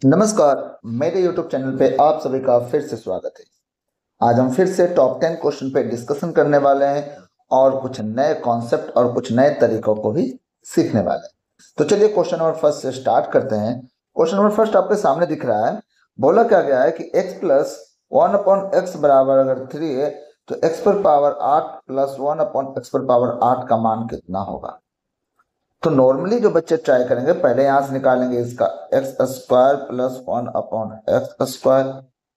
नमस्कार। मेरे YouTube channel पे आप सभी का फिर से स्वागत है। आज हम फिर से टॉप 10 क्वेश्चन पे डिस्कशन करने वाले हैं और कुछ नए कॉन्सेप्ट और कुछ नए तरीकों को भी सीखने वाले हैं। तो चलिए क्वेश्चन नंबर फर्स्ट से स्टार्ट करते हैं। क्वेश्चन नंबर फर्स्ट आपके सामने दिख रहा है। बोला क्या गया है कि x प्लस 1/x बराबर अगर 3 है तो x पर पावर 8 प्लस 1/x पर पावर 8 का मान कितना होगा। तो नॉर्मली जो बच्चे ट्राई करेंगे पहले यहां से निकालेंगे इसका एक्स स्क्वायर प्लस 1/x²,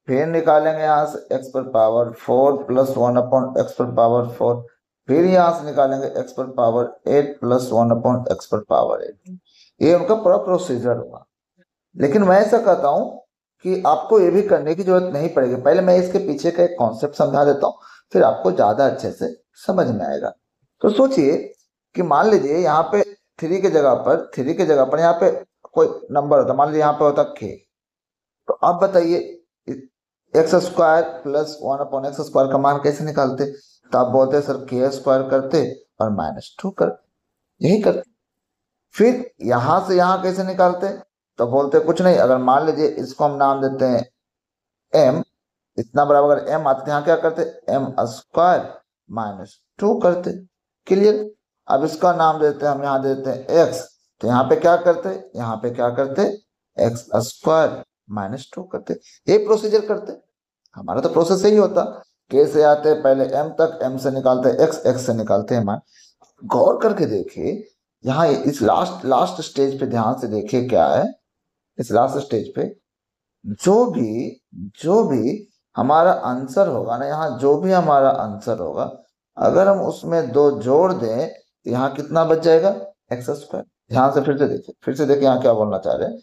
फिर निकालेंगे यहाँ से x पर पावर 4 प्लस 1/x पर पावर 4, फिर यहाँ से निकालेंगे x पर पावर 8 प्लस 1/x पर पावर 8। ये उनका पूरा प्रोसीजर होगा। लेकिन मैं ऐसा कहता हूँ कि आपको ये भी करने की जरूरत नहीं पड़ेगी। पहले मैं इसके पीछे का एक कॉन्सेप्ट समझा देता हूँ, फिर आपको ज्यादा अच्छे से समझ में आएगा। तो सोचिए कि मान लीजिए यहाँ पे थ्री के जगह पर यहाँ पे कोई नंबर होता, मान लीजिए यहाँ पे होता k। तो आप बताइए x² प्लस 1/x² का मान कैसे निकालते। तो आप बोलते सर k² करते और -2 कर, यही करते। फिर यहां से यहां कैसे निकालते, तो बोलते कुछ नहीं, अगर मान लीजिए इसको हम नाम देते हैं m, इतना बराबर अगर m आते यहाँ क्या करते m² -2 करते। क्लियर। अब इसका नाम देते हैं, हम यहाँ देते हैं x, तो यहाँ पे क्या करते, x² -2 करते। ये प्रोसीजर करते। हमारा तो प्रोसेस यही होता, k से आते पहले m तक, m से निकालते x से निकालते हैं मान। गौर करके देखिए यहाँ इस लास्ट स्टेज पे ध्यान से देखिए क्या है। इस लास्ट स्टेज पे जो भी हमारा आंसर होगा ना, यहाँ जो भी हमारा आंसर होगा अगर हम उसमें 2 जोड़ दें तो यहाँ कितना बच जाएगा x²। ध्यान से फिर से देखिए यहाँ क्या बोलना चाह रहे हैं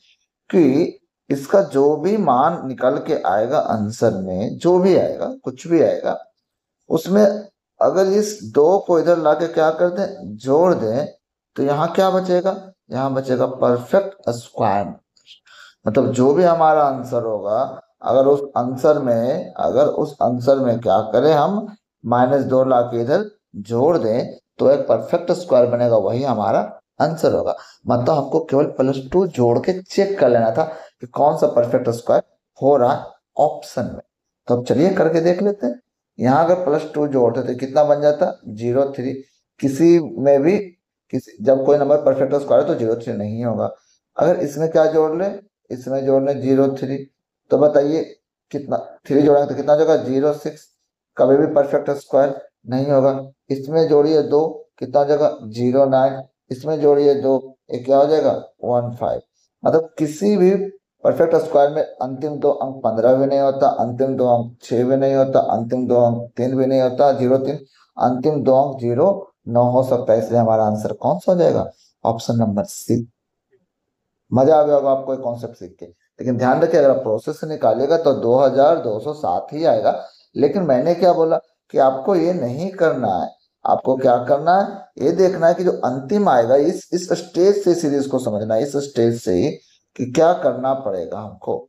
कि इसका जो भी मान निकल के आएगा आंसर में, जो भी आएगा कुछ भी आएगा, उसमें अगर इस 2 को इधर लाके क्या कर दें जोड़ दें तो यहाँ क्या बचेगा, यहाँ बचेगा परफेक्ट स्क्वायर। मतलब जो भी हमारा आंसर होगा अगर उस आंसर में क्या करें हम -2 ला के इधर जोड़ दें तो एक परफेक्ट स्क्वायर बनेगा, वही हमारा आंसर होगा। मतलब हमको केवल +2 जोड़ के चेक कर लेना था कि कौन सा परफेक्ट स्क्वायर हो रहा है ऑप्शन में। तो अब चलिए करके देख लेते हैं। यहाँ अगर +2 जोड़ते तो कितना बन जाता 0 3। किसी में भी जब कोई नंबर परफेक्ट स्क्वायर है तो 0 3 नहीं होगा। अगर इसमें क्या जोड़ ले, इसमें जोड़ ले 0 3, तो बताइए कितना 3 जोड़ेंगे तो कितना जगह 0 6, कभी भी परफेक्ट स्क्वायर नहीं होगा। इसमें जोड़िए 2, कितना जगह 0 9, इसमें जोड़िए 2, ये क्या हो जाएगा 1 5। मतलब किसी भी परफेक्ट स्क्वायर में अंतिम 2 अंक 15 भी नहीं होता, अंतिम 2 अंक 6 भी नहीं होता, अंतिम 2 अंक 3 भी नहीं होता, 0 3, अंतिम 2 अंक 0 9 हो सकता है। इसलिए हमारा आंसर कौन सा हो जाएगा ऑप्शन नंबर सी। मजा आ गया होगा आपको कॉन्सेप्ट सीख के। लेकिन ध्यान रखिए अगर आप प्रोसेस से निकालिएगा तो 2207 ही आएगा। लेकिन मैंने क्या बोला कि आपको ये नहीं करना है, आपको क्या करना है ये देखना है कि जो अंतिम आएगा इस स्टेज से सीरीज को समझना है, इस स्टेज से ही कि क्या करना पड़ेगा हमको।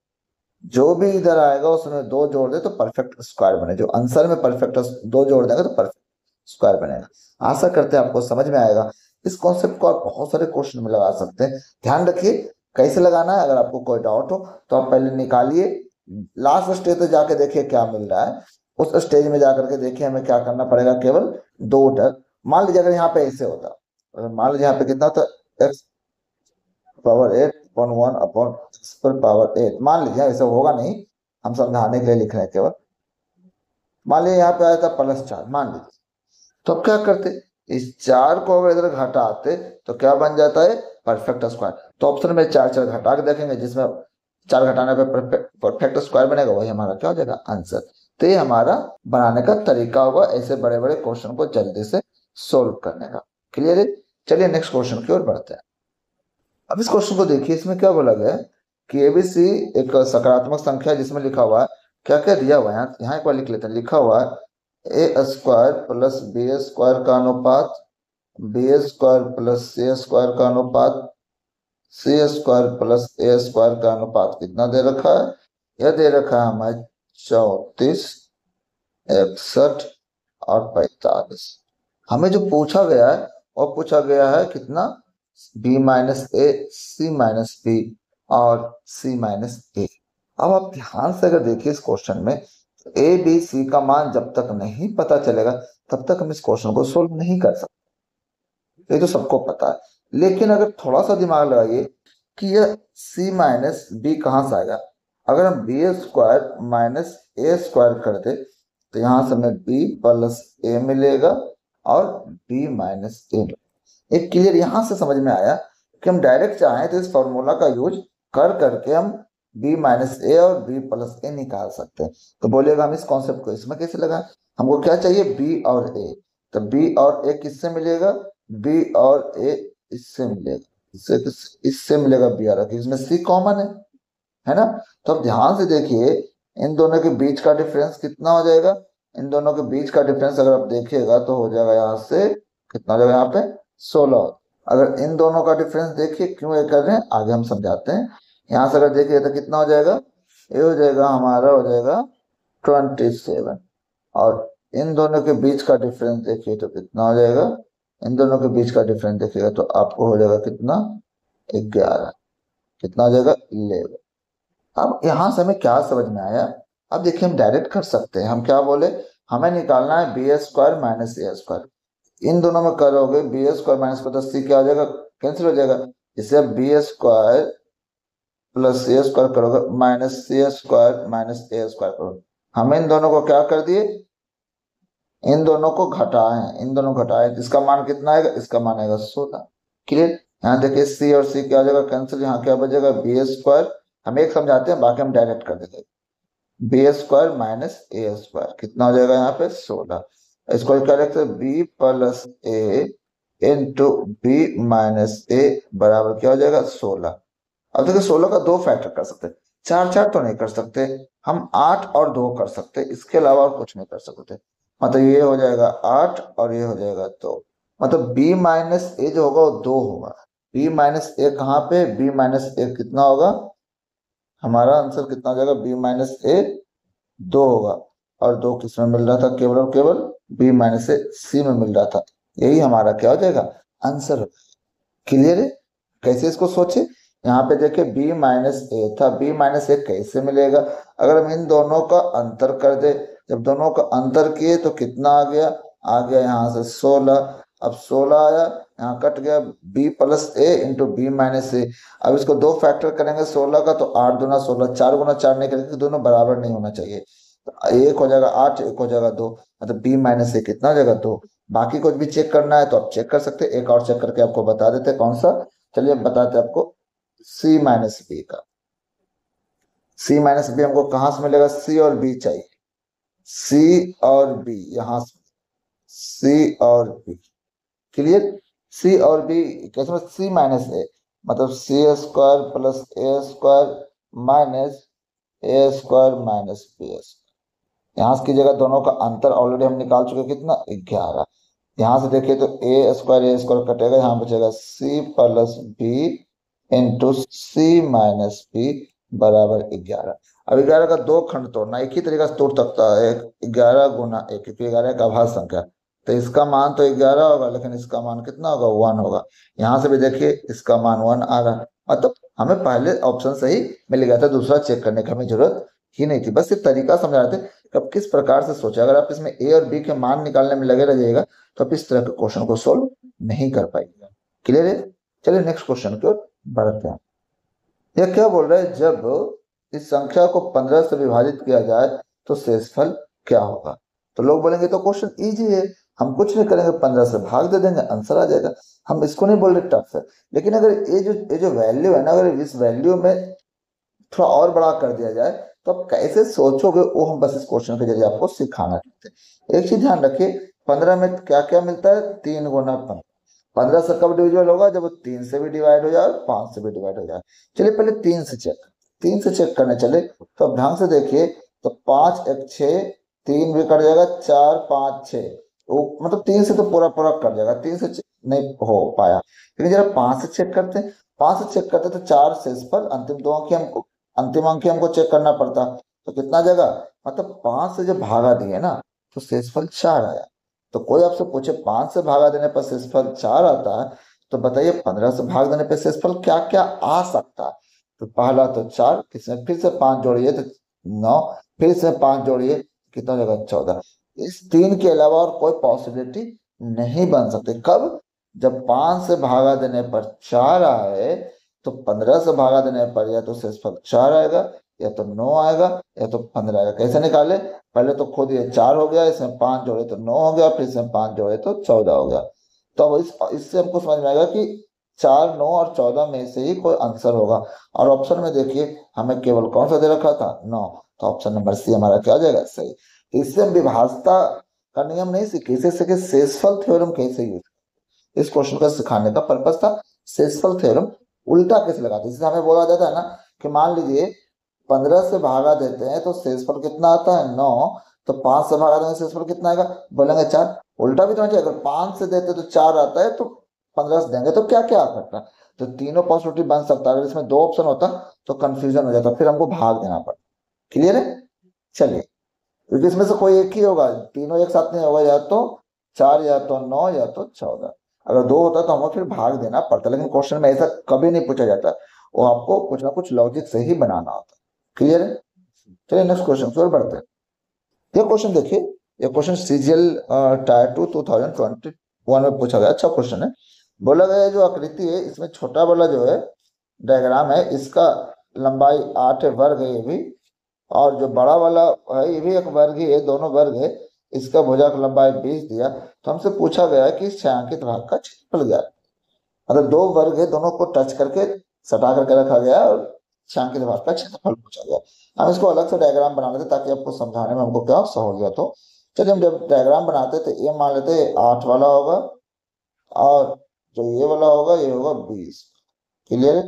जो भी इधर आएगा उसमें 2 जोड़ दे तो परफेक्ट स्क्वायर बने, जो आंसर में परफेक्ट 2 जोड़ देंगे तो परफेक्ट स्क्वायर बनेगा। आशा करते हैं आपको समझ में आएगा। इस कॉन्सेप्ट को आप बहुत सारे क्वेश्चन में लगा सकते हैं। ध्यान रखिए कैसे लगाना है। अगर आपको कोई डाउट हो तो आप पहले निकालिए, लास्ट स्टेज पे जाके देखिए क्या मिल रहा है, उस स्टेज में जाकर के देखिए हमें क्या करना पड़ेगा। केवल 2 डर, मान लीजिए अगर यहाँ पे ऐसे होता, अगर मान लीजिए यहाँ पे कितना होता x पावर 8/1/x पर पावर 8, मान लीजिए ऐसा होगा नहीं, हम समझाने के लिए लिख रहे हैं केवल। मान लीजिए यहाँ पे आया था +4, मान लीजिए, तो अब क्या करते इस 4 को अगर इधर घटाते तो क्या बन जाता है परफेक्ट स्क्वायर। तो ऑप्शन में 4 4 घटा के देखेंगे, जिसमें 4 घटाने पे परफेक्ट स्क्वायर बनेगा वही हमारा क्या हो जाएगा आंसर। तो ये हमारा बनाने का तरीका होगा ऐसे बड़े बड़े क्वेश्चन को जल्दी से सोल्व करने का। क्लियर है। चलिए नेक्स्ट क्वेश्चन की ओर बढ़ते हैं। अब इस क्वेश्चन को देखिए, इसमें क्या बोला गया है कि एबीसी एक सकारात्मक संख्या है जिसमें लिखा हुआ है क्या क्या दिया हुआ है। यहाँ एक बार लिख लेते हैं। लिखा हुआ है a² प्लस b² का अनुपात, b² प्लस c² का अनुपात, c² प्लस a² का अनुपात कितना दे रखा है, यह दे रखा है हमें 34 61 और 45। हमें जो पूछा गया है, और पूछा गया है कितना b - a c - b और c माइनस ए। अब आप ध्यान से अगर देखिए इस क्वेश्चन में, ए बी सी का मान जब तक नहीं पता चलेगा तब तक हम इस क्वेश्चन को सोल्व नहीं कर सकते, ये तो सबको पता है। लेकिन अगर थोड़ा सा दिमाग लगाइए कि यह c माइनस बी कहाँ से आएगा। अगर हम बी स्क्वायर माइनस ए स्क्वायर कर दे तो यहाँ से हमें b प्लस ए मिलेगा और b माइनस ए। एक क्लियर यहाँ से समझ में आया कि हम डायरेक्ट चाहें तो इस फॉर्मूला का यूज कर करके हम b माइनस ए और b प्लस ए निकाल सकते हैं। तो बोलिएगा हम इस कॉन्सेप्ट को इसमें कैसे लगाएं। हमको क्या चाहिए, b और a। तो b और a किससे मिलेगा, b और a इससे मिलेगा, इससे मिलेगा b और a, इसमें c कॉमन है ना। तो अब ध्यान से देखिए इन दोनों के बीच का डिफरेंस कितना हो जाएगा। इन दोनों के बीच का डिफरेंस अगर आप देखिएगा तो हो जाएगा यहाँ से कितना हो जाएगा, यहाँ पे 16। अगर इन दोनों का डिफरेंस देखिए क्यों ये कर रहे हैं आगे हम समझाते हैं। यहाँ से अगर देखिए तो कितना हो जाएगा, ये हो जाएगा हमारा हो जाएगा 27। और इन दोनों के बीच का डिफरेंस देखिए तो कितना हो जाएगा, इन दोनों के बीच का डिफरेंस देखिएगा तो आपको हो जाएगा कितना, 11। कितना हो जाएगा, 11। अब यहाँ से हमें क्या समझ में आया, अब देखिए हम डायरेक्ट कर सकते हैं। हम क्या बोले, हमें निकालना है बी स्क्वायर माइनस ए स्क्वायर। इन दोनों में करोगे बी स्क्वायर माइनस को, तो सी क्या हो जाएगा, कैंसिल हो जाएगा। इसे बी स्क्वायर प्लस ए स्क्वायर करोगे माइनस सी स्क्वायर माइनस ए स्क्वायर करोगे। हमें इन दोनों को क्या कर दिए, इन दोनों को घटाएं, इन दोनों घटाएं, इसका मान कितना आएगा, इसका मान आएगा 16। क्लियर। यहाँ देखिए सी और सी क्या हो जाएगा, कैंसिल। यहाँ क्या बचेगा, बी स्क्वायर, हम एक समझाते हैं बाकी हम डायरेक्ट कर देते हैं। बी स्क्वायर माइनस ए स्क्वायर कितना हो जाएगा यहाँ पे 16। इसको क्या लिखते हैं, बी प्लस ए इंटू बी माइनस ए बराबर क्या हो जाएगा 16। अब देखिए 16 का 2 फैक्टर कर सकते हैं, 4 4 तो नहीं कर सकते, हम 8 और 2 कर सकते, इसके अलावा और कुछ नहीं कर सकते। मतलब ये हो जाएगा 8 और ये हो जाएगा 2। मतलब b माइनस ए जो होगा वो 2 होगा। b माइनस ए कहाँ पे, b माइनस ए कितना होगा, हमारा आंसर कितना हो जाएगा, b माइनस ए 2 होगा। और 2 किस में मिल रहा था, केवल और केवल b माइनस ए सी में मिल रहा था। यही हमारा क्या हो जाएगा, आंसर। क्लियर है। कैसे इसको सोचे, यहाँ पे देखिए b माइनस ए था, b माइनस ए कैसे मिलेगा, अगर हम इन दोनों का अंतर कर दे, जब दोनों का अंतर किए तो कितना आ गया, आ गया यहाँ से 16। अब 16 आया, यहाँ कट गया b प्लस ए इंटू बी माइनस ए। अब इसको 2 फैक्टर करेंगे 16 का, तो 8 दूना 16, 4 गुना 4 नहीं करेंगे, दोनों बराबर नहीं होना चाहिए। तो एक हो जाएगा 8, एक हो जाएगा 2, मतलब b माइनस ए कितना हो जाएगा 2। बाकी कुछ भी चेक करना है तो आप चेक कर सकते हैं, एक और चेक करके आपको बता देते हैं कौन सा। चलिए बताते हैं आपको c माइनस बी का। c माइनस बी हमको कहां से मिलेगा, c और b चाहिए, c और b यहां से, c और b। क्लियर। c और b कैसे, c माइनस ए मतलब c स्क्वायर प्लस ए स्क्वायर माइनस ए स्क्वायर माइनस बी स्क्वायर। यहाँ की जगह दोनों का अंतर ऑलरेडी हम निकाल चुके, कितना 11। यहाँ से देखिए तो ए स्क्वायर कटेगा, यहाँ बचेगा c प्लस बी इंटू सी माइनस बी बराबर 11। अब 11 का 2 खंड तोड़ना एक ही तरीका से तोड़ सकता है, 11 गुना 1, क्योंकि 11 एक अभाज्य संख्या, तो इसका मान तो 11 होगा लेकिन इसका मान कितना होगा, 1 होगा। यहाँ से भी देखिए इसका मान 1 आ रहा है, मतलब हमें पहले ऑप्शन से ही मिल गया था, दूसरा चेक करने की हमें जरूरत ही नहीं थी। बस ये तरीका समझा रहे थे कि अब किस प्रकार से सोचा। अगर आप इसमें ए और बी के मान निकालने में लगे रहिएगा तो आप इस तरह के क्वेश्चन को सोल्व नहीं कर पाएंगे। क्लियर है। चलिए नेक्स्ट क्वेश्चन की ओर बढ़ते हैं। यह क्या बोल रहा है, जब इस संख्या को 15 से विभाजित किया जाए तो शेषफल क्या होगा। तो लोग बोलेंगे तो क्वेश्चन इजी है, हम कुछ नहीं करेंगे, 15 से भाग दे देंगे, आंसर आ जाएगा। हम इसको नहीं बोल रहे टफ है, लेकिन अगर ये जो वैल्यू है ना, अगर इस वैल्यू में थोड़ा और बड़ा कर दिया जाए तो आप कैसे सोचोगे, वो हम बस इस क्वेश्चन के जरिए आपको सिखाना चाहते हैं। एक चीज ध्यान रखिए, 15 में क्या क्या मिलता है, 3 गुना 15। 15 से कब डिविजिबल होगा, जब वो 3 से भी डिवाइड हो जाए, 5 से भी डिवाइड हो जाए। चलिए पहले 3 से चेक करने चले, तो अब ध्यान से देखिए, तो 5 1 6, 3 भी कट जाएगा, 4 5 6, मतलब 3 से तो पूरा पूरा कट जाएगा, 3 से नहीं हो पाया। लेकिन जरा 5 से चेक करते हैं, 5 से चेक करते तो 4 शेषफल, अंतिम अंक हमको चेक करना पड़ता, तो कितना जाएगा, मतलब 5 से जब भागा दिए ना तो शेषफल 4 आया। तो कोई आपसे पूछे 5 से भागा देने पर शेषफल 4 आता है, तो बताइए 15 से भाग देने पर शेषफल क्या क्या आ सकता है। तो पहला तो 4, इसमें फिर से 5 जोड़िए तो 9, फिर से 5 जोड़िए कितना हो जाएगा 14। इस 3 के अलावा और कोई पॉसिबिलिटी नहीं बन सकती। कब? जब 5 से भागा देने पर 4 आए, तो 15 से भागा देने पर या तो शेषफल 4 आएगा, या तो 9 आएगा, या तो 15 आएगा। कैसे निकाले? पहले तो खुद ये 4 हो गया, इसमें 5 जोड़े तो 9 हो गया, फिर इसमें 5 जोड़े तो 14 हो गया। तो अब इससे हमको समझ में आएगा कि 4, 9 और 14 में से ही कोई आंसर होगा। और ऑप्शन में देखिए हमें केवल कौन सा दे रखा था? 9। तो ऑप्शन नंबर सी हमारा क्या हो जाएगा? सही। तो इससे हम विभाजता का नियम नहीं सीखे, इसे सीखे शेषफल थ्योरम कैसे यूज। इस क्वेश्चन का सिखाने का पर्पस था शेषफल थ्योरम उल्टा कैसे लगाते। जैसे हमें बोला जाता है ना कि मान लीजिए 15 से भागा देते हैं तो शेषफल कितना आता है? 9। तो 5 से भागा देंगे शेषफल कितना आएगा? बोलेंगे 4। उल्टा भी तो चाहिए, अगर 5 से देते तो 4 आता है, तो 15 से देंगे तो क्या क्या आ सकता है? तो तीनों पॉसिबिलिटी बन सकता है। अगर इसमें 2 ऑप्शन होता तो कंफ्यूजन हो जाता, फिर हमको भाग देना पड़ता। क्लियर है? चलिए, क्योंकि इसमें से कोई एक ही होगा, तीनों एक साथ नहीं होगा, या तो 4, या तो 9, या तो 14। अगर 2 होता तो हमें फिर भाग देना पड़ता, लेकिन क्वेश्चन में ऐसा कभी नहीं पूछा जाता, वो आपको कुछ ना कुछ लॉजिक से ही बनाना होता। क्लियर है? चलिए नेक्स्ट क्वेश्चन की ओर बढ़ते हैं। ये क्वेश्चन देखिए, ये क्वेश्चन सीजीएल टायर 2 2021 में पूछा गया। अच्छा क्वेश्चन है। बोला गया जो आकृति है इसमें छोटा वाला जो है डायग्राम है, इसका लंबाई 8 वर्ग है ये भी, और जो बड़ा वाला है ये भी एक वर्ग ही है, दोनों वर्ग है। इसका भुजा की लंबाई 20 दिया। तो हमसे पूछा गया कि इस छायांकित भाग का क्षेत्रफल क्या है। मतलब 2 वर्ग है, दोनों को टच करके सटा करके रखा गया और छायांकित भाग का क्षेत्रफल पूछा गया। हम इसको अलग से डायग्राम बना लेते ताकि आपको समझाने में हमको क्या सहूलियत हो। चलिए हम जब डायग्राम बनाते तो ये मान लेते 8 वाला होगा, और जो ये वाला होगा ये होगा 20। क्लियर है?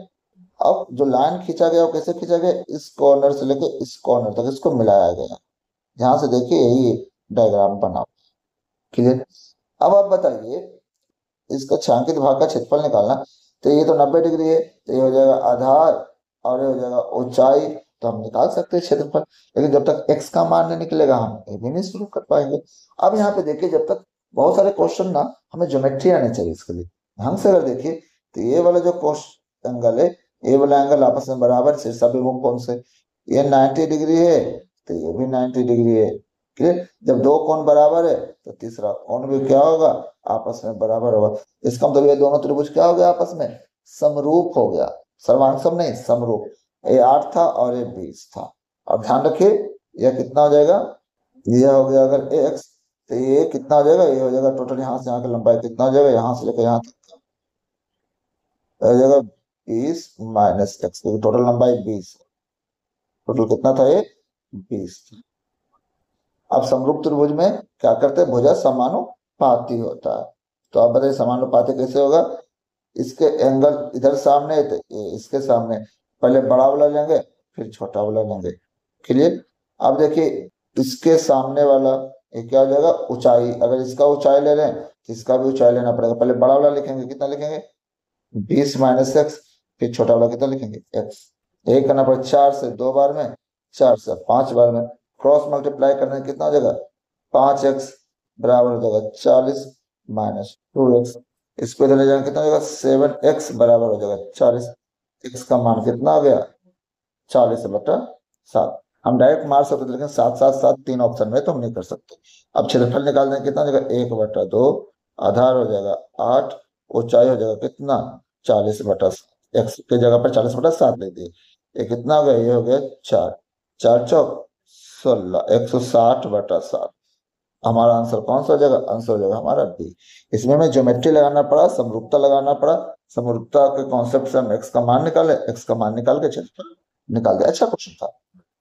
अब जो लाइन खींचा गया वो कैसे खींचा गया? इस कॉर्नर से लेके इस कॉर्नर तक इसको मिलाया गया। ध्यान से देखिए यही डायग्राम बना। क्लियर? अब आप बताइए इसका छायांकित भाग का क्षेत्रफल निकालना। तो ये तो 90 डिग्री है, तो ये हो जाएगा आधार और ये हो जाएगा ऊंचाई। तो हम निकाल सकते हैं क्षेत्रफल, लेकिन जब तक x का मान नहीं निकलेगा हम ये भी नहीं शुरू कर पाएंगे। अब यहाँ पे देखिए, जब तक बहुत सारे क्वेश्चन ना हमें ज्योमेट्री आनी चाहिए इसके लिए। ढंग से अगर देखिए तो ये वाला जो एंगल है, ये वाला एंगल आपस में बराबर, शीर्षाभिमुख कोण से ये 90 डिग्री है, तो ये भी 90 डिग्री है। क्लियर? जब 2 कोण बराबर है तो तीसरा कोण भी क्या होगा? आपस में बराबर होगा। इसका मतलब ये दोनों त्रिभुज क्या हो गया? आपस में समरूप हो गया। सर्वांग सम नहीं, समरूप। ये 8 था और ये 20 था। अब ध्यान रखिए यह कितना हो जाएगा? यह हो गया अगर x, तो ये कितना हो जाएगा? ये हो जाएगा टोटल यहाँ से यहाँ की लंबाई कितना हो जाएगा? यहाँ से लेकर यहाँ तक हो जाएगा 20 माइनस x, क्योंकि टोटल लंबाई 20। टोटल कितना था? ये 20। अब समरूप त्रिभुज में क्या करते हैं? भुजा समानुपाती होता है। तो आप बताइए समानुपाती कैसे होगा? इसके एंगल इधर सामने है तो ये इसके सामने, पहले बड़ा वाला लेंगे फिर छोटा वाला लेंगे। क्लियर? अब देखिए इसके सामने वाला ये क्या हो जाएगा? ऊंचाई। अगर इसका ऊंचाई ले लें तो इसका भी ऊंचाई लेना पड़ेगा। पहले बड़ा वाला लिखेंगे, कितना लिखेंगे? 20 माइनस एक्स, फिर छोटा वाला कितना लिखेंगे? एक्स। यही करना पड़ेगा 4 से 2 बार में, 4 से 5 बार में। क्रॉस मल्टीप्लाई करने में कितना हो जाएगा? 5x बराबर हो जाएगा 40 माइनस 2x। इसको इधर ले जाएंगे कितना हो जाएगा? 7x बराबर हो जाएगा 40। x का मान कितना हो गया? 40/7। हम डायरेक्ट मार सकते थे, लेकिन 7 7 7 3 ऑप्शन में तो हम नहीं कर सकते। अब क्षेत्रफल निकाल देंगे, कितना हो जाएगा? 1/2। आधार हो जाएगा 8, ऊंचाई हो जाएगा कितना? 40/7। x की जगह पर 40/7 लिख दिए। ये कितना हो गया? ये हो गया 4, 4 चौक 16, 160/7। हमारा आंसर कौन सा हो जाएगा? आंसर हो जाएगा हमारा बी। इसमें हमें ज्योमेट्री लगाना पड़ा, समरूपता लगाना पड़ा। समरूपता के कॉन्सेप्ट से हम x का मान निकाले, x का मान निकाल के क्षेत्रफल निकाल दिया। अच्छा क्वेश्चन था।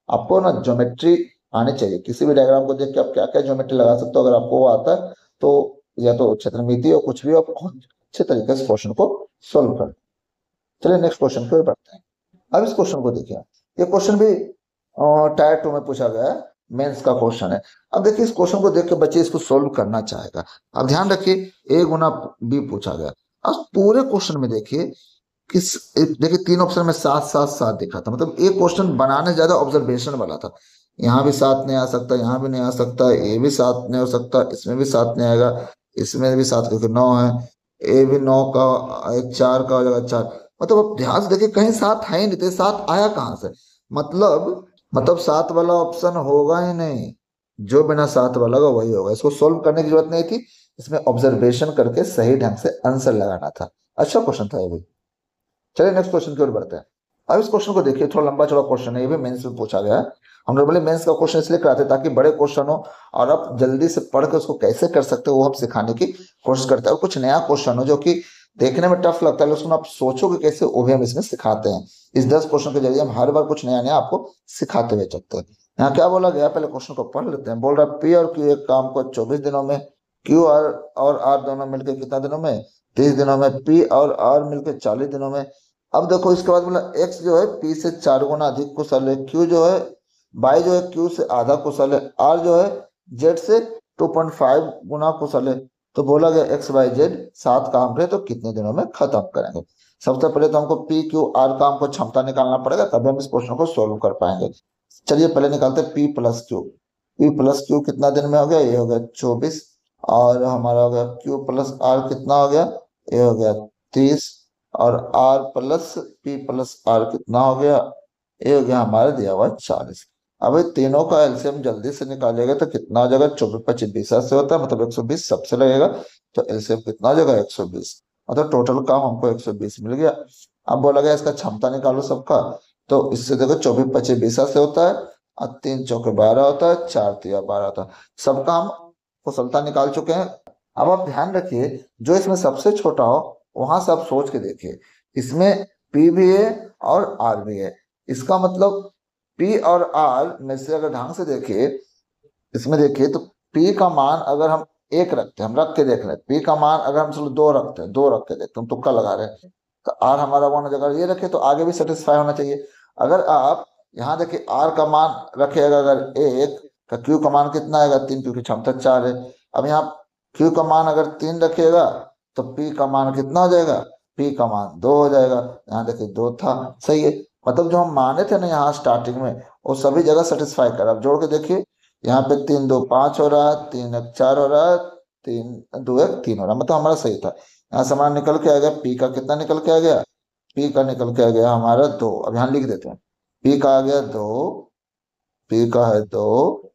आपको ना ज्योमेट्री आनी चाहिए। किसी भी डायग्राम को देख के आप क्या क्या ज्योमेट्री लगा सकते हो, अगर आपको वो आता है तो या तो क्षेत्रमिति हो कुछ भी, आप अच्छे तरीके से क्वेश्चन को सोल्व कर। चलिए नेक्स्ट क्वेश्चन पे बढ़ते हैं। अब इस क्वेश्चन को देखिए, ये क्वेश्चन भी टायर 2 में पूछा गया है, मेंस का क्वेश्चन है। अब देखिए इस क्वेश्चन को देख के बच्चे इसको सोल्व करना चाहेगा। अब ध्यान रखिए a गुना b पूछा गया। अब पूरे क्वेश्चन में देखिए देखिए 3 ऑप्शन में 7 7 7 दिखा था, मतलब एक क्वेश्चन बनाने ज्यादा ऑब्जर्वेशन वाला था। यहाँ भी 7 नहीं आ सकता, यहाँ भी नहीं आ सकता, ये भी 7 नहीं हो सकता, इसमें भी 7 नहीं आएगा, इसमें भी 7 क्योंकि 9 है, ए भी 9 का, एक 4 का हो जाएगा 4। मतलब अब ध्यान से देखिए कहीं सात है ही नहीं, तो सात आया कहाँ से? मतलब सात वाला ऑप्शन होगा ही नहीं, जो बिना सात वाला होगा वही होगा। इसको सोल्व करने की जरूरत नहीं थी, इसमें ऑब्जर्वेशन करके सही ढंग से आंसर लगाना था। अच्छा क्वेश्चन था ये भी। चलिए नेक्स्ट क्वेश्चन की ओर बढ़ते हैं। अब इस क्वेश्चन को देखिए, थोड़ा लंबा चौड़ा क्वेश्चन है, ये भी मेंस में पूछा गया है। हम नॉर्मली मेंस का क्वेश्चन इसलिए कराते हैं ताकि बड़े क्वेश्चन हो और आप जल्दी से पढ़ के उसको कैसे कर सकते हो वो हम सिखाने की कोशिश करते हैं। और कुछ नया क्वेश्चन हो जो कि देखने में टफ लगता है लेकिन आप सोचोगे कैसे, वो भी हम इसमें सिखाते हैं। इस 10 क्वेश्चन के जरिए हम हर बार कुछ नया नया आपको सिखाते हुए चलते हैं। यहाँ क्या बोला गया, पहले क्वेश्चन को पढ़ लेते हैं। बोल रहा है पी और क्यू एक काम को 24 दिनों में, क्यू और आर दोनों मिलकर कितना दिनों में, 30 दिनों में, पी और आर मिलकर 40 दिनों में। अब देखो इसके बाद बोला एक्स जो है पी से 4 गुना अधिक कुशल है, क्यू जो है बाई जो है क्यू से आधा कुशल है, आर जो है जेड से 2.5 गुना कुशल है। तो बोला गया एक्स वाई जेड 7 काम करे तो कितने दिनों में खत्म करेंगे। सबसे पहले तो हमको पी क्यू आर का हमको क्षमता निकालना पड़ेगा, तभी हम इस क्वेश्चन को सोल्व कर पाएंगे। चलिए पहले निकालते हैं P plus Q. P plus Q कितना दिन में हो गया, ये हो गया 24, और हमारा हो गया क्यू प्लस आर कितना हो गया, ये हो गया 30, और R plus P plus R कितना हो गया, ये हो गया हमारा दिया हुआ 40। अब ये तीनों का एलसीएम जल्दी से निकालेगा तो कितना हो जाएगा, 24 25 20 से होता है, मतलब 120 सबसे लगेगा, तो एलसीएम कितना हो जाएगा 120। मतलब टोटल काम हमको 120 मिल गया। अब बोला गया इसका क्षमता निकालो सबका, तो इससे देखो 24 25 20 से होता है, और 3 चौके 12 होता है, 4 तिया 12 होता है। सबका हम कुशलता निकाल चुके हैं। अब आप ध्यान रखिए जो इसमें सबसे छोटा हो वहां से आप सोच के देखिए, इसमें पी भी है और आर भी है। इसका मतलब पी और आर में से अगर ढंग से देखिए, इसमें देखिए तो पी का मान अगर हम एक रखते हैं, हम रख के देख रहे हैं, पी का मान अगर हम चलो 2 रखते हैं, 2 रख के देखते हैं, तुक्का लगा रहे हैं, तो आर हमारा 1 अगर ये रखे तो आगे भी सेटिस्फाई होना चाहिए। अगर आप यहाँ देखिए आर का मान रखेगा अगर 1, तो क्यू का मान कितना आएगा 3, क्योंकि क्षमता 4 है। अब यहाँ क्यू का मान अगर 3 रखिएगा तो पी का मान कितना हो जाएगा, पी का मान 2 हो जाएगा। यहाँ देखिए 2 था, सही है। मतलब जो हम माने थे ना यहाँ स्टार्टिंग में, वो सभी जगह सेटिस्फाई कर। अब जोड़ के देखिए, यहाँ पे 3 2 5 हो रहा है, 3 1 4 हो रहा है, 3 2 1 3 हो रहा है, मतलब हमारा सही था। यहाँ से हमारा निकल के आ गया, पी का कितना निकल के आ गया, पी का निकल के आ गया हमारा 2। अब यहाँ लिख देते हैं, पी का आ गया 2, पी का है 2,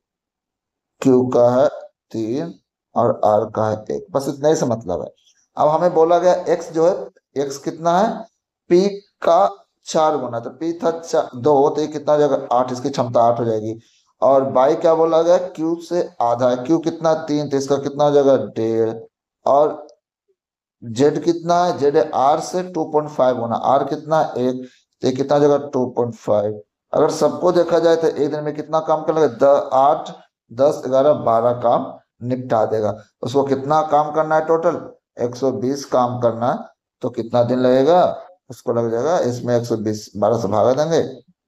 क्यू का है 3, और आर का है 1। बस इतना ही से मतलब है। अब हमें बोला गया एक्स जो है, एक्स कितना है, पी का 4 गुना, तो पी था 2, तो ये कितना हो जाएगा 8, इसकी क्षमता 8 हो जाएगी। और बाई क्या बोला गया, क्यू से आधा है, क्यू कितना 3, तो इसका कितना हो जाएगा 1.5। और जेड कितना है, जेड है आर से 2.5 गुना, आर कितना 1, तो ये कितना हो जाएगा 2.5। अगर सबको देखा जाए तो एक दिन में कितना काम कर लेगा, 8 10 11 12 काम निपटा देगा। उसको कितना काम करना है टोटल, 120 काम करना है, तो कितना दिन लगेगा, उसको लग जाएगा, इसमें 120 12 से भागा देंगे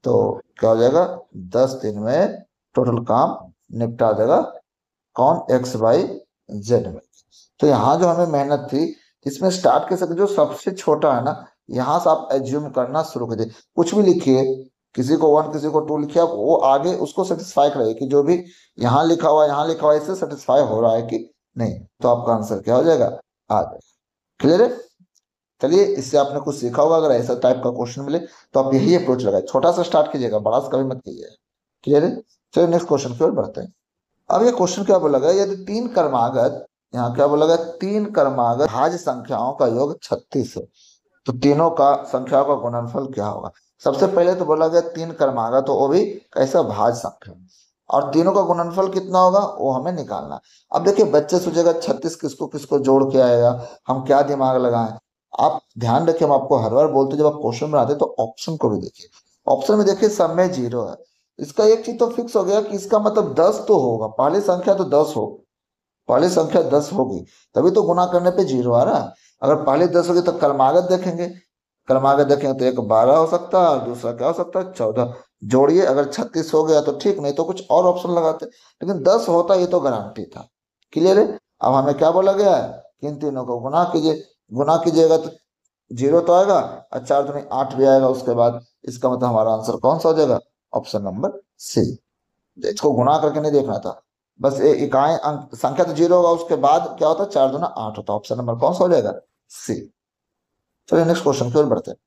तो क्या हो जाएगा, 10 दिन में टोटल काम निपटा देगा। कौन, एक्स वाई जेड में। तो यहाँ जो हमें मेहनत थी, इसमें स्टार्ट कर सकते, जो सबसे छोटा है ना, यहाँ से आप एज्यूम करना शुरू कर दे। कुछ भी लिखिए, किसी को 1 किसी को 2 लिखिए, आप वो आगे उसको सेटिस्फाई करेगा कि जो भी यहाँ लिखा हुआ यहाँ लिखा हुआ इससे सेटिस्फाई हो रहा है कि नहीं, तो आपका आंसर क्या हो जाएगा, आ जाएगा। क्लियर है। चलिए इससे आपने कुछ सीखा होगा। अगर ऐसा टाइप का क्वेश्चन मिले तो आप यही अप्रोच लगाए, छोटा सा स्टार्ट कीजिएगा, बड़ा सा कभी मत कीजिएगा। क्लियर है। चलिए नेक्स्ट क्वेश्चन की ओर बढ़ते हैं। अब ये क्वेश्चन क्या बोला गया, यदि 3 क्रमागत, यहाँ क्या बोला गया, 3 क्रमागत भाज्य संख्याओं का योग 36 है, तो तीनों का संख्याओं का गुणनफल क्या होगा। सबसे पहले तो बोला गया 3 क्रमागत, तो वो भी कैसा, भाज्य संख्या, और तीनों का गुणनफल कितना होगा वो हमें निकालना। अब देखिए बच्चे सोचेगा 36 किसको किसको जोड़ के आएगा, हम क्या दिमाग लगाएं। आप ध्यान रखिए, हम आपको हर बार बोलते जब आप क्वेश्चन बनाते तो ऑप्शन को भी देखिए। ऑप्शन में देखिए सब में 0 है, इसका एक चीज तो फिक्स हो गया कि इसका मतलब 10 तो होगा, पहली संख्या तो 10 हो, पहली संख्या 10 होगी, तभी तो गुना करने पे 0 आ रहा है। अगर पहली 10 होगी तो क्रमागत देखेंगे, क्रमागत देखेंगे तो एक 12 हो सकता है और दूसरा क्या हो सकता है 14। जोड़िए, अगर 36 हो गया तो ठीक, नहीं तो कुछ और ऑप्शन लगाते, लेकिन 10 होता ये तो गारंटी था। क्लियर है। अब हमें क्या बोला गया है कि इन तीनों को गुना कीजिए, गुना कीजिएगा तो 0 तो आएगा, और 4 दूनी 8 भी आएगा उसके बाद। इसका मतलब हमारा आंसर कौन सा हो जाएगा, ऑप्शन नंबर सी। इसको गुणा करके नहीं देखना था, बस इकाई अंक संख्या तो 0 होगा, उसके बाद क्या होता है 4 दूना 8 होता है। ऑप्शन नंबर कौन सा हो जाएगा, सी। चलिए नेक्स्ट क्वेश्चन की ओर बढ़ते हैं।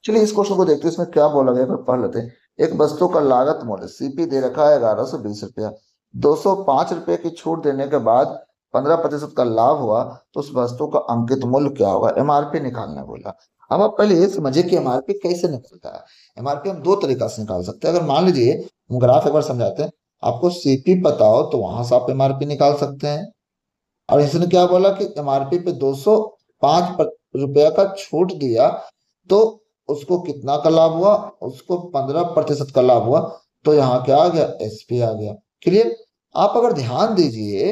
चलिए इस क्वेश्चन को देखते हैं, इसमें क्या बोला गया है, एक बार पढ़ लेते हैं। एक वस्तु का लागत मूल्य सीपी दे रखा है 1120 रुपया। 205 रुपये की छूट देने के बाद 15% का लाभ हुआ, तो उस वस्तु का अंकित मूल्य क्या होगा? एमआरपी निकालना बोला। अब आप पहले ये समझिए कि एमआरपी कैसे निकलता है। एमआरपी हम दो तरीका से निकाल सकते हैं। अगर मान लीजिए, हम ग्राफ एक बार समझाते हैं, आपको सीपी पता हो तो वहां से आप एमआरपी निकाल सकते हैं। और इसने क्या बोला कि एमआरपी पे 205 रुपया का छूट दिया, तो उसको कितना का लाभ हुआ? उसको 15% का लाभ हुआ। तो यहाँ क्या आ गया? एसपी आ गया। क्लियर? आप अगर ध्यान दीजिए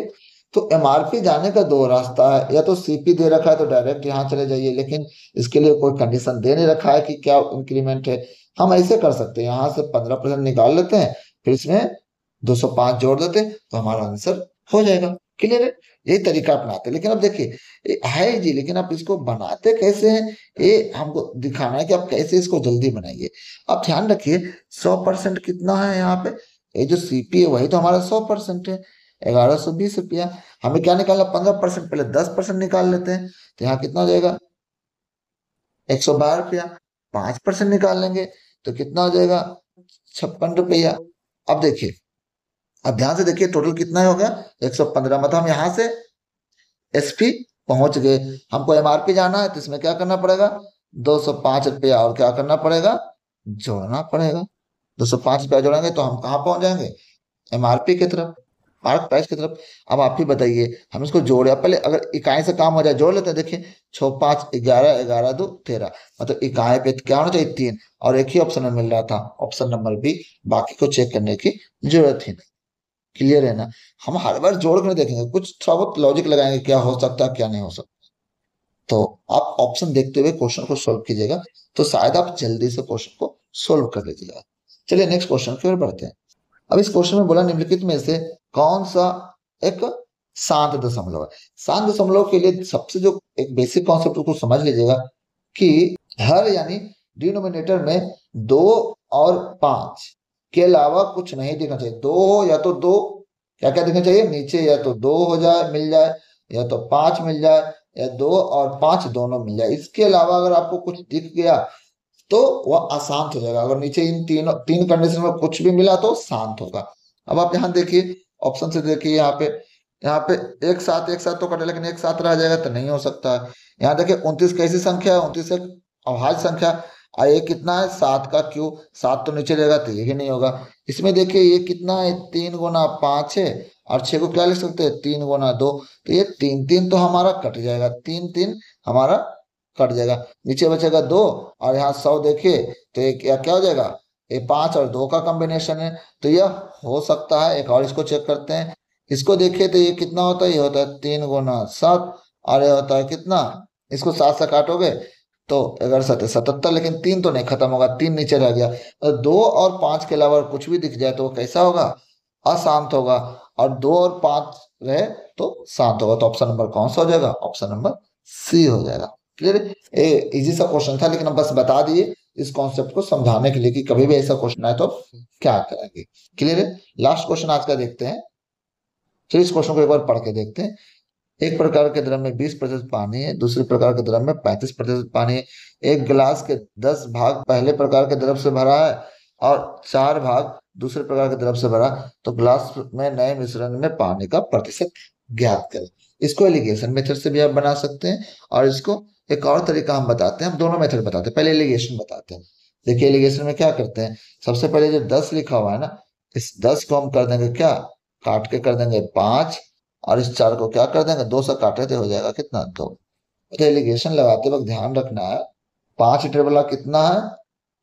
तो एमआरपी जाने का दो रास्ता है। या तो सीपी दे रखा है तो डायरेक्ट यहाँ चले जाइए, लेकिन इसके लिए कोई कंडीशन दे नहीं रखा है कि क्या इंक्रीमेंट है। हम ऐसे कर सकते हैं, यहाँ से 15% निकाल लेते हैं, फिर इसमें 205 जोड़ देते हैं, तो हमारा आंसर हो जाएगा। क्लियर है? यही तरीका अपनाते हैं। लेकिन अब देखिए, ये है जी, लेकिन आप इसको बनाते कैसे हैं, ये हमको दिखाना है कि आप कैसे इसको जल्दी बनाइए। आप ध्यान रखिए, 100% कितना है यहाँ पे? ये जो सीपी है वही तो हमारा 100% है, 1120 रुपया। हमें क्या निकालना? 15%, पहले 10% निकाल लेते हैं, तो यहाँ कितना हो जाएगा? 112 रुपया। 5% निकाल लेंगे तो कितना हो जाएगा? 56 रुपया। अब देखिए, अब ध्यान से देखिए, टोटल कितना हो गया? 115। मतलब हम यहाँ से एसपी पहुंच गए। हमको एमआरपी जाना है, तो इसमें क्या करना पड़ेगा? 205 रुपया और क्या करना पड़ेगा? जोड़ना पड़ेगा। 205 रुपया जोड़ेंगे तो हम कहाँ पहुंच जाएंगे? एमआरपी की तरफ, मार्क प्राइस की तरफ। अब आप ही बताइए, हम इसको जोड़े, पहले अगर इकाई से काम हो जाए जोड़ लेते हैं। देखिए, 6 5 11, 11 2 13, मतलब इकाई पे क्या होना चाहिए? 3। और एक ही ऑप्शन में मिल रहा था, ऑप्शन नंबर बी। बाकी को चेक करने की जरूरत ही नहीं। क्लियर है ना? हम हर बार जोड़ कर देखेंगे, कुछ थोड़ा बहुत लॉजिक लगाएंगे, क्या हो सकता है क्या नहीं हो सकता। तो आप ऑप्शन देखते हुए क्वेश्चन को सोल्व कीजिएगा, तो शायद आप जल्दी से क्वेश्चन को सोल्व कर लीजिएगा। चलिए नेक्स्ट क्वेश्चन की ओर बढ़ते हैं। अब इस क्वेश्चन में बोला, निम्नलिखित में से कौन सा एक शांत दशमलव है? शांत दशमलव के लिए सबसे जो एक बेसिक कॉन्सेप्ट को समझ लीजिएगा कि हर यानी डिनोमिनेटर में 2 और 5 के अलावा कुछ नहीं दिखना चाहिए। दो हो या तो दो, क्या क्या दिखना चाहिए नीचे? या तो 2 हो जाए, मिल जाए, या तो 5 मिल जाए, या 2 और 5 दोनों मिल जाए। इसके अलावा अगर आपको कुछ दिख गया तो वह अशांत हो जाएगा। अगर नीचे इन तीन कंडीशन में कुछ भी मिला तो शांत होगा। अब आप यहाँ देखिए, ऑप्शन से देखिए, यहाँ पे एक साथ तो कटे, लेकिन एक साथ रह जाएगा तो नहीं हो सकता है। यहाँ देखिए 29 कैसी संख्या है? 29 एक अभाज्य संख्या। और ये कितना है? 7 का क्यू। 7 तो नीचे रहेगा तो ये भी नहीं होगा। इसमें देखिए ये कितना है? 3 गुना 5 है, और 6 को क्या लिख सकते हैं? 3 गुना 2। तो ये 3 3 तो हमारा कट जाएगा, 3 3 हमारा कट जाएगा। नीचे बचेगा 2, और यहाँ 100 देखिए तो ये क्या हो जाएगा? ये 5 और 2 का कॉम्बिनेशन है। तो यह हो सकता है। एक और इसको चेक करते हैं। इसको देखिए तो ये कितना होता है? ये होता है 3 गुना 7, और ये होता है कितना? इसको 7 से काटोगे तो 11 7 77, लेकिन 3 तो नहीं खत्म होगा, 3 नीचे रह गया। और 2 और 5 के अलावा कुछ भी दिख जाए तो वो कैसा होगा? अशांत होगा। और 2 और 5 रहे तो शांत होगा। तो ऑप्शन नंबर कौन सा हो जाएगा? ऑप्शन नंबर सी हो जाएगा। क्लियर? ये इजी सा क्वेश्चन था, लेकिन हम बस बता दिए इस कॉन्सेप्ट को समझाने के लिए कि कभी भी ऐसा क्वेश्चन आए तो क्या करेंगे। क्लियर है? लास्ट क्वेश्चन आज का देखते हैं। चलिए इस क्वेश्चन को एक बार पढ़ के देखते हैं। एक प्रकार के द्रव में 20% पानी है, दूसरे प्रकार के द्रव में 35% पानी है। एक गिलास के 10 भाग पहले प्रकार के द्रव से भरा है और 4 भाग दूसरे प्रकार के द्रव से भरा, तो गिलास में नए मिश्रण में पानी का प्रतिशत ज्ञात करें। इसको एलिगेशन मेथड से भी आप बना सकते हैं, और इसको एक और तरीका हम बताते हैं। हम दोनों मेथड बताते हैं, पहले एलिगेशन बताते हैं। देखिए एलिगेशन में क्या करते हैं, सबसे पहले जो 10 लिखा हुआ है ना, इस 10 को हम कर देंगे क्या? काट के कर देंगे 5, और इस 4 को क्या कर देंगे? 2 से काटे तो हो जाएगा कितना? 2। तो एलिगेशन लगाते वक्त ध्यान रखना है, 5 लीटर वाला कितना है?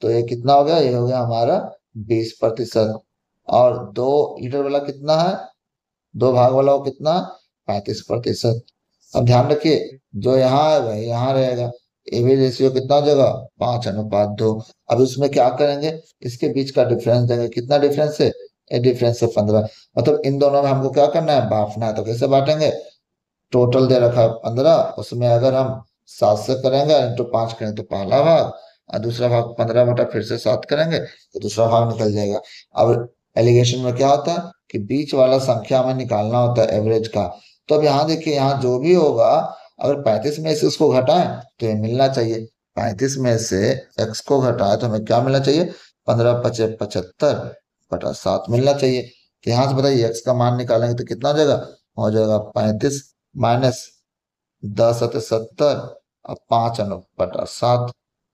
तो ये कितना हो गया? ये हो गया हमारा 20%। और 2 लीटर वाला कितना है? 2 भाग वाला वो कितना? 35%। अब ध्यान रखिए, जो यहाँ है वही यहाँ रहेगा। ये भी रेशियो कितना हो जाएगा? 5:2। अब इसमें क्या करेंगे? इसके बीच का डिफरेंस देंगे। कितना डिफरेंस है? ये डिफरेंस है 15। मतलब इन दोनों में हमको क्या करना है? बांटना है। तो कैसे बांटेंगे? टोटल दे रखा है 15, उसमें अगर हम 7 से करेंगे इंटू 5 करेंगे तो पहला भाग, और दूसरा भाग 15 बटा फिर से 7 करेंगे तो दूसरा भाग निकल जाएगा। अब एलिगेशन में क्या होता है कि बीच वाला संख्या हमें निकालना होता है एवरेज का। तो अब यहाँ देखिए, यहाँ जो भी होगा, अगर 35 में से उसको घटाएं तो ये मिलना चाहिए। 35 में से x को घटाए तो हमें क्या मिलना चाहिए, 15 पचे 75 बटा 7 मिलना चाहिए। तो यहाँ से बताइए x का मान निकालेंगे तो कितना हो जाएगा 35 माइनस 10 अत 70 और 5 बटा 7।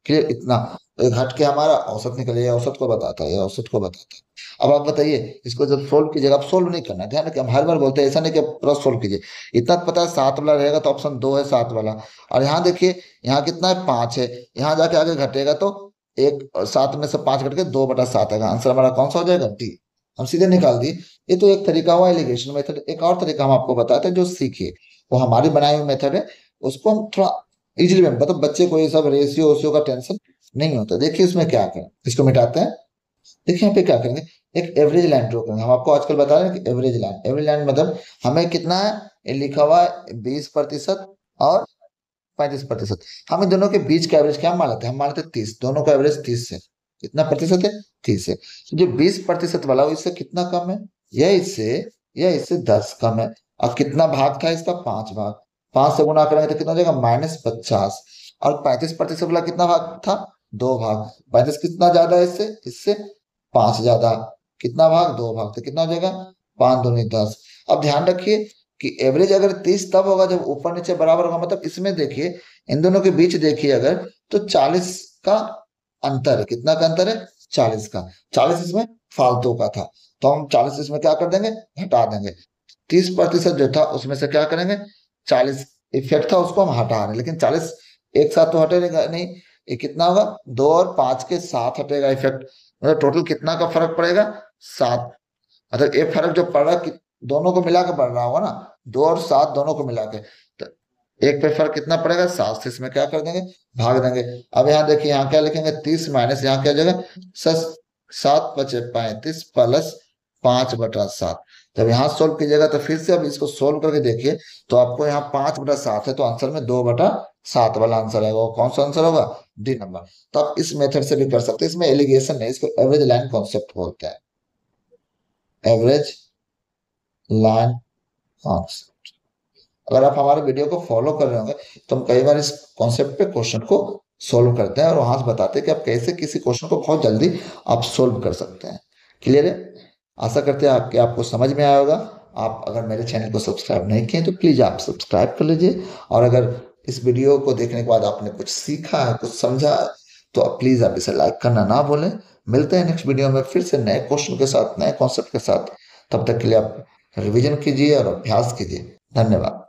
क्लियर, इतना एक हट के हमारा औसत निकले, औसत को बताता है, औसत को बताता है। अब आप बताइए इसको जब सोल्व कीजिएगा, आप सोल्व नहीं करना है, ध्यान रखिए हम हर बार बोलते हैं ऐसा नहीं कि पूरा सोल्व कीजिए। इतना तो पता है 7 वाला रहेगा तो ऑप्शन 2 है 7 वाला। और यहाँ देखिए यहाँ कितना है 5 है, यहाँ जाके आगे घटेगा तो एक 7 में से 5 घट के 2/7 आएगा। आंसर हमारा कौन सा हो जाएगा, डी। हम सीधे निकाल दिए। ये तो एक तरीका हुआ एलिगेशन मेथड। एक और तरीका हम आपको बताते हैं जो सीखिए, वो हमारी बनाई हुई मेथड है, उसको हम थोड़ा इजीली मतलब बच्चे को ये सब रेशियो ओशियो का टेंशन नहीं होता। देखिए इसमें क्या करें, इसको मिटाते हैं। देखिए यहाँ पे क्या करेंगे, एक एवरेज लाइन ड्रॉ करेंगे। हम आपको आजकल बता रहे हैं कि एवरेज लाइन मतलब हमें कितना है, ये लिखा हुआ है 20% और 35%। हम इन दोनों के बीच का एवरेज क्या मान लेते हैं, हम मान लेते हैं 30। दोनों का एवरेज 30 है। कितना प्रतिशत है, 30 है। तो जो 20% वाला वो इससे कितना कम है, यह इससे 10 कम है। और कितना भाग था इसका, 5 भाग। 5 से गुणा करेंगे तो कितना हो जाएगा -50। और 35% वाला कितना भाग था, 2 भाग। 35 कितना ज्यादा है इससे, इससे 5 ज्यादा। कितना भाग, 2 भाग। तो कितना हो जाएगा 5 दूनी 10। अब ध्यान रखिए कि एवरेज अगर 30 तब होगा जब ऊपर नीचे बराबर होगा। मतलब इसमें देखिए इन दोनों के बीच देखिए अगर, तो 40 का अंतर है। कितना का अंतर है, 40 का। 40 इसमें फालतू का था तो हम 40 इसमें क्या कर देंगे, हटा देंगे। 30% जो था उसमें से क्या करेंगे, 40 इफेक्ट था उसको हम हटा रहे हैं, लेकिन 40 एक साथ तो हटेगा नहीं। ये कितना होगा, 2 और 5 के साथ हटेगा इफेक्ट। मतलब टोटल कितना का फर्क पड़ेगा, 7। मतलब ये फर्क जो पड़ रहा है दोनों को मिला के बढ़ रहा होगा ना, 2 और 7 दोनों को मिला के। तो एक पे फर्क कितना पड़ेगा, 7 से इसमें क्या कर देंगे, भाग देंगे। अब यहाँ देखिए यहाँ क्या लिखेंगे, 30 माइनस यहाँ क्या हो जाएगा 7 पचे 35 प्लस 5/7। जब यहाँ सोल्व कीजिएगा तो फिर से अब इसको सोल्व करके देखिए तो आपको यहाँ 5/7 है, तो आंसर में 2/7 वाला आंसर आएगा। वो कौन सा आंसर होगा, डी नंबर। तो आप इस मेथड से भी कर सकते हैं। इसमें एलिगेशन नहीं, इसको एवरेज लाइन कॉन्सेप्ट बोलते हैं, एवरेज लाइन कॉन्सेप्ट। अगर आप हमारे वीडियो को फॉलो कर रहे होंगे तो हम कई बार इस कॉन्सेप्ट पे क्वेश्चन को सोल्व करते हैं और वहां से बताते हैं कि आप कैसे किसी क्वेश्चन को बहुत जल्दी आप सोल्व कर सकते हैं। क्लियर है, आशा करते हैं आपके आपको समझ में आया होगा। आप अगर मेरे चैनल को सब्सक्राइब नहीं किए तो प्लीज आप सब्सक्राइब कर लीजिए। और अगर इस वीडियो को देखने के बाद आपने कुछ सीखा है, कुछ समझा है, तो प्लीज आप इसे लाइक करना ना भूलें। मिलते हैं नेक्स्ट वीडियो में फिर से नए क्वेश्चन के साथ, नए कॉन्सेप्ट के साथ। तब तक के लिए आप रिवीजन कीजिए और अभ्यास कीजिए। धन्यवाद।